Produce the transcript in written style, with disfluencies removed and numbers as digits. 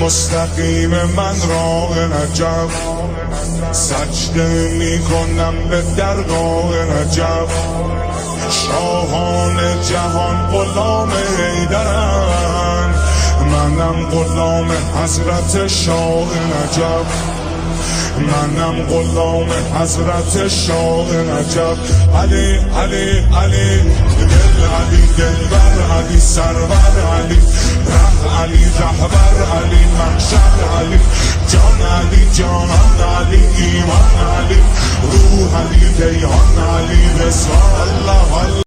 مستقیم من راه نجف، سجده میکنم به درگاه نجف. شاهان جهان غلام حیدرن، منم غلام حضرت شاه نجف، منم غلام حضرت شاه نجف. علی علی علی دل علی دلبر علی سرور علی ره علی رهبر علی محشر علی جان علی جانان علی ایمان علی روح علی دیان علی رضا الله الله.